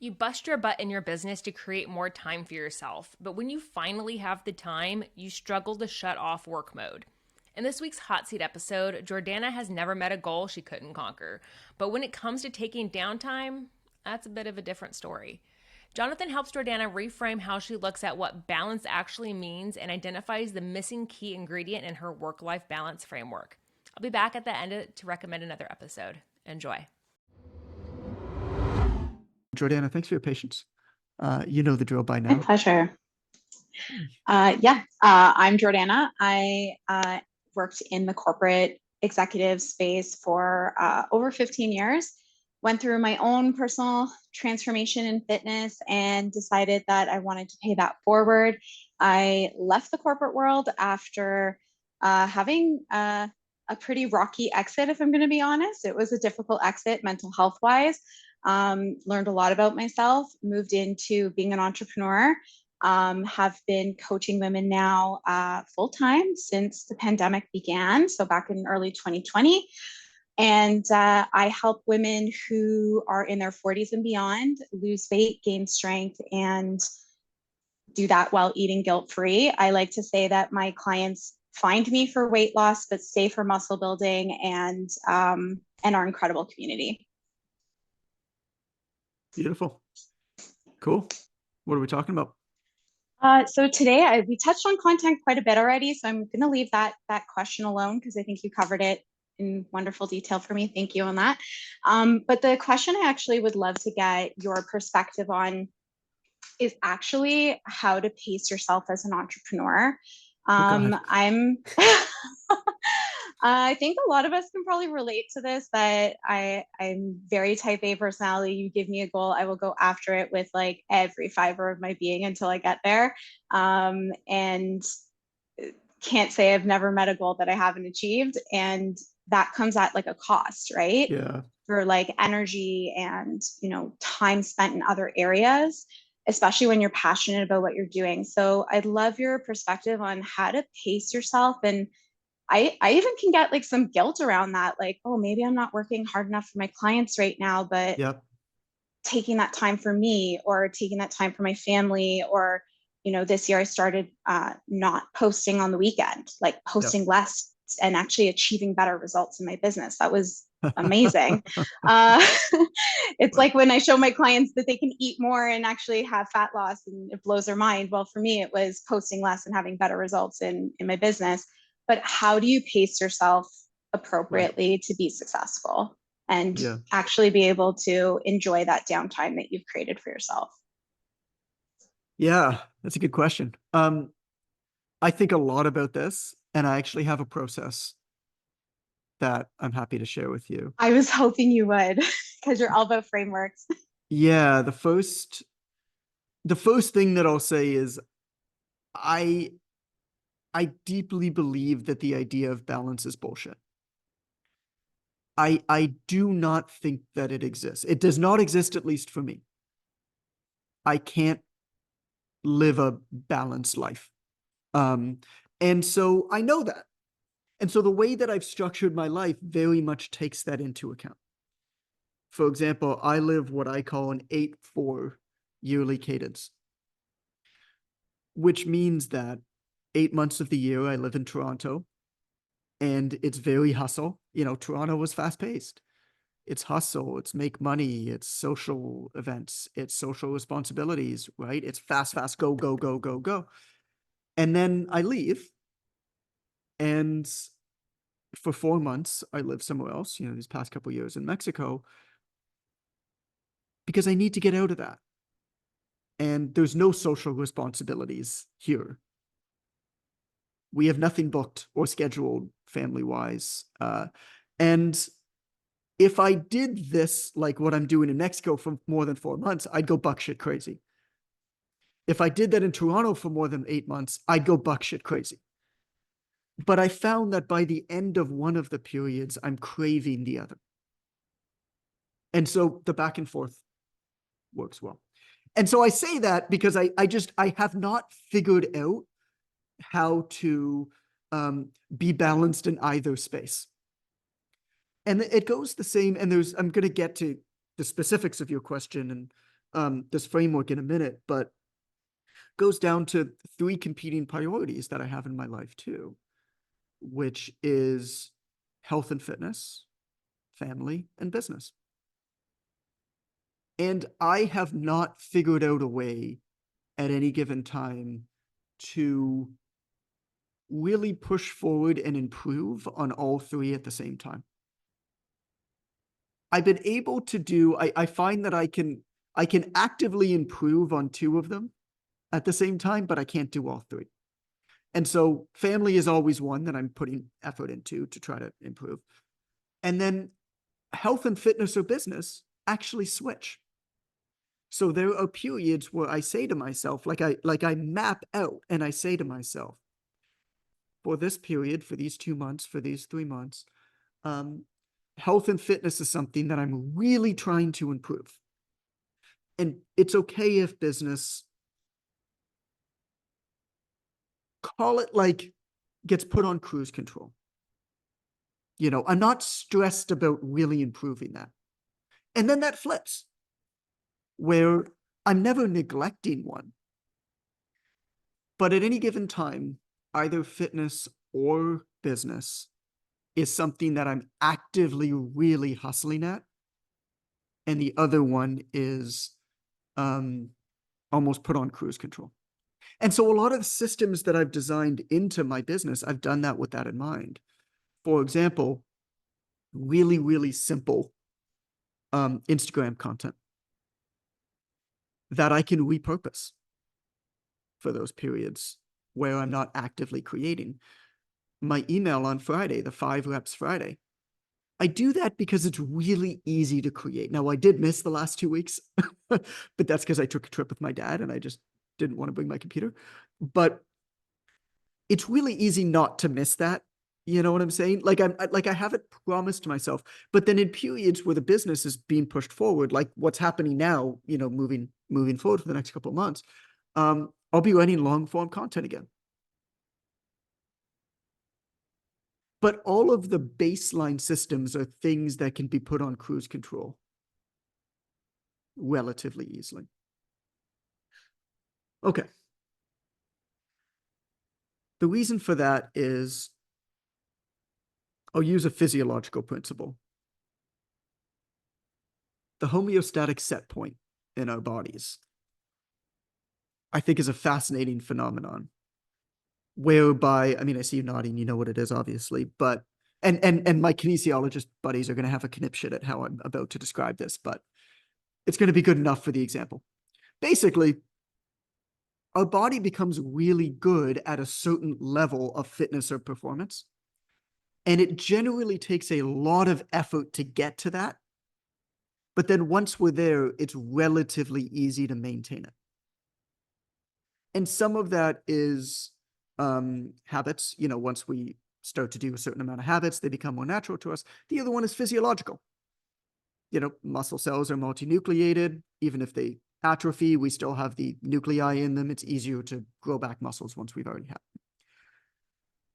You bust your butt in your business to create more time for yourself, but when you finally have the time, you struggle to shut off work mode. In this week's Hot Seat episode, Jordana has never met a goal she couldn't conquer. But when it comes to taking downtime, that's a bit of a different story. Jonathan helps Jordana reframe how she looks at what balance actually means and identifies the missing key ingredient in her work life balance framework. I'll be back at the end to recommend another episode. Enjoy. Jordana, thanks for your patience. You know the drill by My now. pleasure. I'm Jordana. I worked in the corporate executive space for over 15 years. Went through my own personal transformation in fitness and decided that I wanted to pay that forward. I left the corporate world after having a pretty rocky exit, if I'm going to be honest. It was a difficult exit mental health wise. Learned a lot about myself, moved into being an entrepreneur. Have been coaching women now full time since the pandemic began, so back in early 2020. And I help women who are in their 40s and beyond lose weight, gain strength, and do that while eating guilt free. I like to say that my clients find me for weight loss, but stay for muscle building and our incredible community. Beautiful. Cool. What are we talking about? So today we touched on content quite a bit already, so I'm going to leave that question alone because I think you covered it in wonderful detail for me. Thank you on that. But the question I actually would love to get your perspective on is actually how to pace yourself as an entrepreneur. I'm I think a lot of us can probably relate to this, that I'm very type A personality. You give me a goal, I will go after it with like every fiber of my being until I get there. And can't say I've never met a goal that I haven't achieved. And that comes at like a cost, right? Yeah. For like energy and, time spent in other areas, especially when you're passionate about what you're doing. So I'd love your perspective on how to pace yourself. And I even can get like some guilt around that, like, oh, maybe I'm not working hard enough for my clients right now, but Yep. taking that time for me or taking that time for my family. Or, this year I started not posting on the weekend, like posting Yep. less and actually achieving better results in my business. That was amazing. uh, it's Right. like when I show my clients that they can eat more and actually have fat loss, and it blows their mind. Well, for me, it was posting less and having better results in my business. But how do you pace yourself Right. appropriately to be successful and Yeah. actually be able to enjoy that downtime that you've created for yourself? Yeah. That's a good question. I think a lot about this, and I actually have a process that I'm happy to share with you. I was hoping you would, because you're all about frameworks. Yeah. The first thing that I'll say is I I deeply believe that the idea of balance is bullshit. I do not think that it exists. It does not exist, at least for me. I can't live a balanced life. Um, and so I know that. And so the way that I've structured my life very much takes that into account. For example, I live what I call an 8-4 yearly cadence, which means that 8 months of the year I live in Toronto, and it's very hustle. Toronto was fast paced. It's hustle, it's make money, it's social events, it's social responsibilities, right? It's fast, fast, go, go, go, go, go. And then I leave, and for 4 months, I live somewhere else, these past couple of years in Mexico, because I need to get out of that. And there's no social responsibilities here. We have nothing booked or scheduled family wise. And if I did this, like what I'm doing in Mexico for more than 4 months, I'd go buckshit crazy. If I did that in Toronto for more than 8 months, I'd go buckshit crazy. But I found that by the end of one of the periods, I'm craving the other. And so the back and forth works well. And so I say that because I have not figured out how to be balanced in either space. And it goes the same. And I'm going to get to the specifics of your question. this framework in a minute, but goes down to 3 competing priorities that I have in my life too, which is health and fitness, family, and business. And I have not figured out a way at any given time to really push forward and improve on all 3 at the same time. I've been able to do, I find that I can actively improve on 2 of them at the same time, but I can't do all 3. And so family is always one that I'm putting effort into to try to improve. And then health and fitness or business actually switch. So there are periods where I say to myself, like I map out and I say to myself, for this period, for these 2 months, for these 3 months, health and fitness is something that I'm really trying to improve. And it's okay if business, call it like, gets put on cruise control. You know, I'm not stressed about really improving that. And then that flips, where I'm never neglecting one. But at any given time, either fitness or business is something that I'm actively really hustling at. And the other one is almost put on cruise control. And so a lot of the systems that I've designed into my business, I've done that with that in mind. For example, really, really simple Instagram content that I can repurpose for those periods where I'm not actively creating. My email on Friday, the 5 Reps Friday, I do that because it's really easy to create. Now, I did miss the last 2 weeks, but that's because I took a trip with my dad and I just didn't want to bring my computer. But it's really easy not to miss that. You know what I'm saying? Like I have it promised to myself, but then in periods where the business is being pushed forward, like what's happening now, you know, moving forward for the next couple of months, I'll be writing long form content again. But all of the baseline systems are things that can be put on cruise control relatively easily. Okay. The reason for that is I'll use a physiological principle. The homeostatic set point in our bodies, I think, is a fascinating phenomenon whereby, I mean, I see you nodding, you know what it is, obviously, but, and my kinesiologist buddies are going to have a conniption at how I'm about to describe this, but it's going to be good enough for the example. Basically, our body becomes really good at a certain level of fitness or performance. And it generally takes a lot of effort to get to that. But then once we're there, it's relatively easy to maintain it. And some of that is habits. You know, once we start to do a certain amount of habits, they become more natural to us. The other one is physiological. You know, muscle cells are multinucleated. Even if they atrophy, we still have the nuclei in them. It's easier to grow back muscles once we've already had them.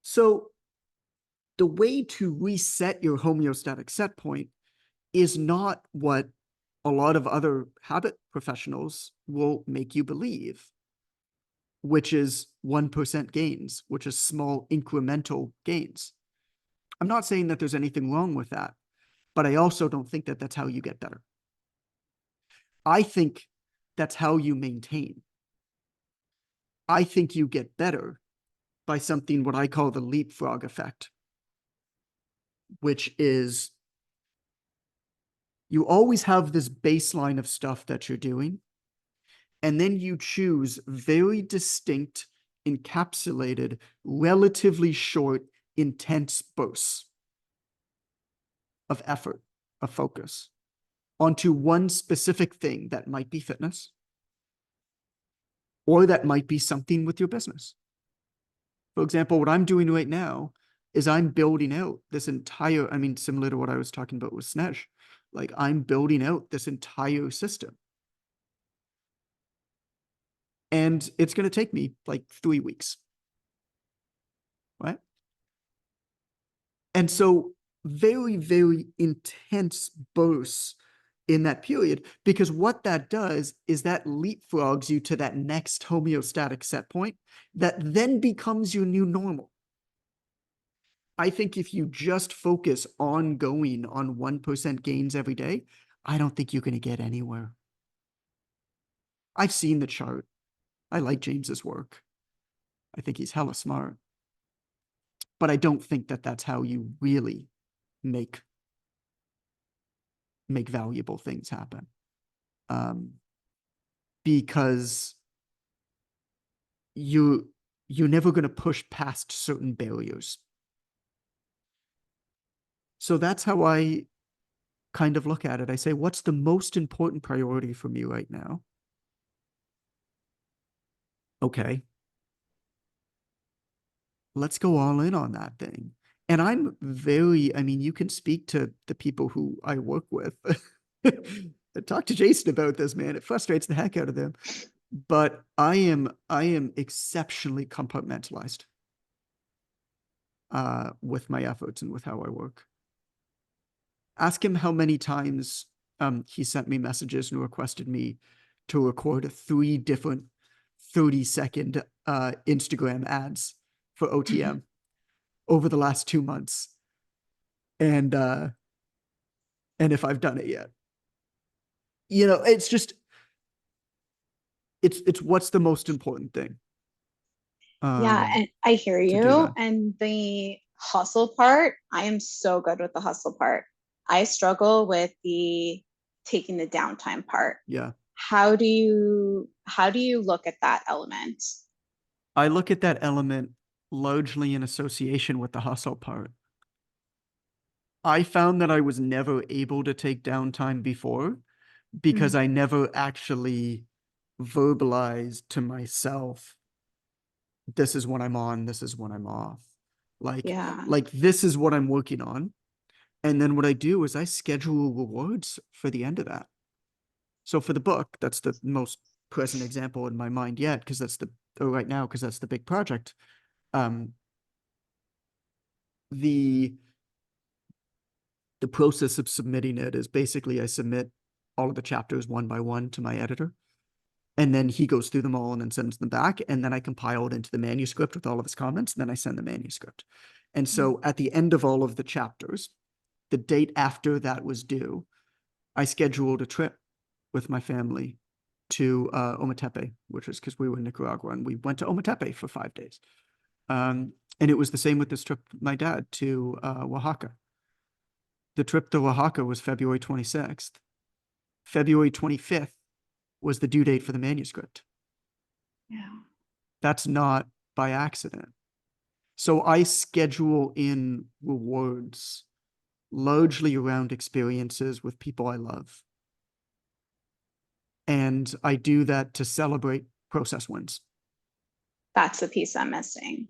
So the way to reset your homeostatic set point is not what a lot of other habit professionals will make you believe, which is 1% gains, which is small incremental gains. I'm not saying that there's anything wrong with that, but I also don't think that that's how you get better. I think that's how you maintain. I think you get better by something what I call the leapfrog effect, which is you always have this baseline of stuff that you're doing, and then you choose very distinct, encapsulated, relatively short, intense bursts of effort, of focus, onto one specific thing that might be fitness, or that might be something with your business. For example, what I'm doing right now is I'm building out this entire, I mean, similar to what I was talking about with Snej, like I'm building out this entire system. And it's going to take me like 3 weeks. Right? And so very, very intense bursts in that period, because what that does is that leapfrogs you to that next homeostatic set point that then becomes your new normal. I think if you just focus on going on 1% gains every day, I don't think you're going to get anywhere. I've seen the chart. I like James's work. I think he's hella smart. But I don't think that that's how you really make valuable things happen. Because you're never going to push past certain barriers. So that's how I kind of look at it. I say, what's the most important priority for me right now? Okay, let's go all in on that thing. And I'm very, I mean, you can speak to the people who I work with. Talk to Jason about this, man. It frustrates the heck out of them. But I am exceptionally compartmentalized with my efforts and with how I work. Ask him how many times he sent me messages and requested me to record 3 different 30-second Instagram ads for OTM over the last 2 months. And if I've done it yet. You know, it's just, it's what's the most important thing. Yeah, and I hear do you. that. And the hustle part, I am so good with the hustle part. I struggle with the taking the downtime part. Yeah. How do you look at that element? I look at that element largely in association with the hustle part. I found that I was never able to take downtime before because I never actually verbalized to myself, this is when I'm on, this is when I'm off. Yeah. Like this is what I'm working on. And then what I do is I schedule rewards for the end of that. So for the book, that's the most present example in my mind yet, because that's right now, because that's the big project. The process of submitting it is basically I submit all of the chapters one by one to my editor. And then he goes through them all and then sends them back. And then I compile it into the manuscript with all of his comments. And then I send the manuscript. And so at the end of all of the chapters, the date after that was due, I scheduled a trip with my family to Ometepe, which is because we were in Nicaragua, and we went to Ometepe for 5 days. And it was the same with this trip with my dad to Oaxaca. The trip to Oaxaca was February 26th. February 25th was the due date for the manuscript. Yeah. That's not by accident. So I schedule in rewards largely around experiences with people I love. And I do that to celebrate process wins. That's the piece I'm missing,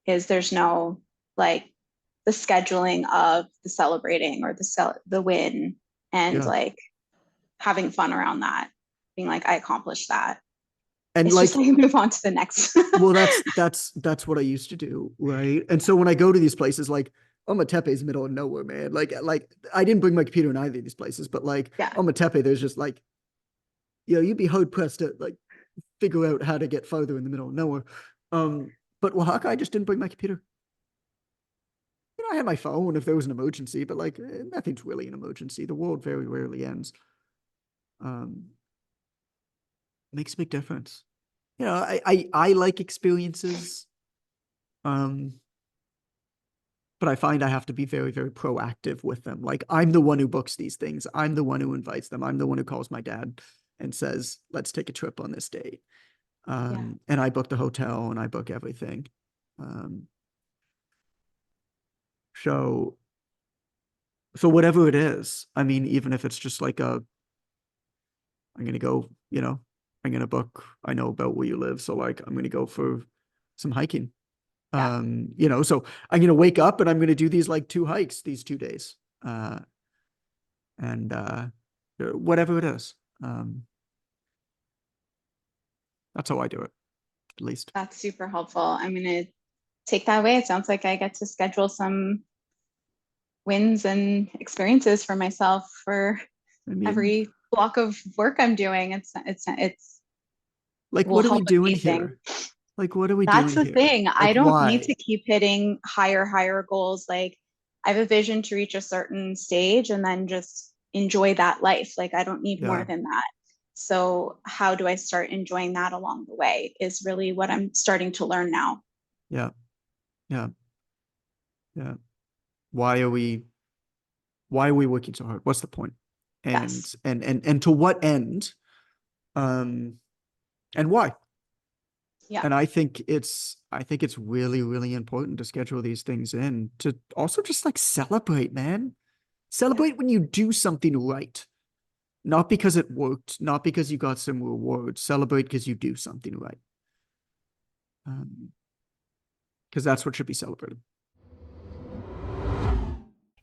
is there's no like the scheduling of the celebrating or the win and like having fun around that, being like, I accomplished that. And it's like, just like move on to the next. well, that's what I used to do, right? And so when I go to these places, like Ometepe is middle of nowhere, man. Like I didn't bring my computer in either of these places, but like Ometepe, there's just like, you know, you'd be hard pressed to like figure out how to get farther in the middle of nowhere. But Oaxaca, I just didn't bring my computer. You know, I had my phone if there was an emergency, but like nothing's really an emergency. The world very rarely ends. Makes a big difference. You know, I like experiences. But I find I have to be very, very proactive with them. Like I'm the one who books these things. I'm the one who invites them. I'm the one who calls my dad and says, let's take a trip on this date. And I book the hotel and I book everything. So whatever it is, I mean, even if it's just like I'm going to go, you know, I'm going to book, I know about where you live. So like, I'm going to go for some hiking. You know, so I'm going to wake up and I'm going to do these like 2 hikes these 2 days. And whatever it is. That's how I do it, at least. That's super helpful. I'm going to take that away. It sounds like I get to schedule some wins and experiences for myself for I mean, every block of work I'm doing, it's like, will what are we help with doing pacing. here? Like, what are we That's doing the here? thing. I Like, don't need why? to keep hitting higher goals. Like I have a vision to reach a certain stage and then just enjoy that life. Like I don't need more Yeah, than that. So how do I start enjoying that along the way is really what I'm starting to learn now. yeah, yeah, yeah. Why are we why are we working so hard? What's the point? And Yes. and to what end? Um, and why? Yeah. And I think it's really, really important to schedule these things in to also just like celebrate, man. Yeah. Celebrate when you do something right. Not because it worked, not because you got some reward. Celebrate because you do something right. Because that's what should be celebrated.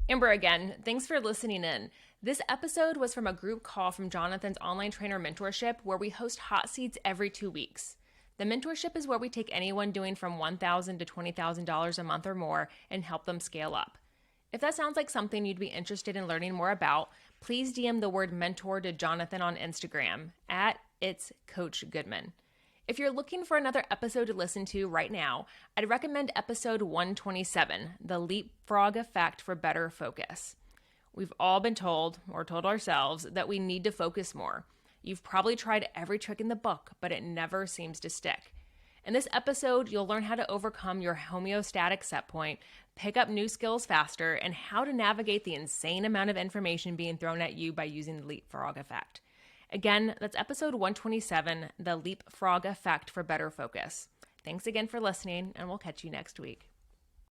Amber again, thanks for listening in. This episode was from a group call from Jonathan's online trainer mentorship where we host hot seats every 2 weeks. The mentorship is where we take anyone doing from $1,000 to $20,000 a month or more and help them scale up. If that sounds like something you'd be interested in learning more about, please DM the word mentor to Jonathan on Instagram at It's Coach Goodman. If you're looking for another episode to listen to right now, I'd recommend episode 127, The Leapfrog Effect for Better Focus. We've all been told, or told ourselves, that we need to focus more. You've probably tried every trick in the book, but it never seems to stick. In this episode, you'll learn how to overcome your homeostatic set point, pick up new skills faster, and how to navigate the insane amount of information being thrown at you by using the leapfrog effect. Again, that's episode 127, The Leapfrog Effect for Better Focus. Thanks again for listening, and we'll catch you next week.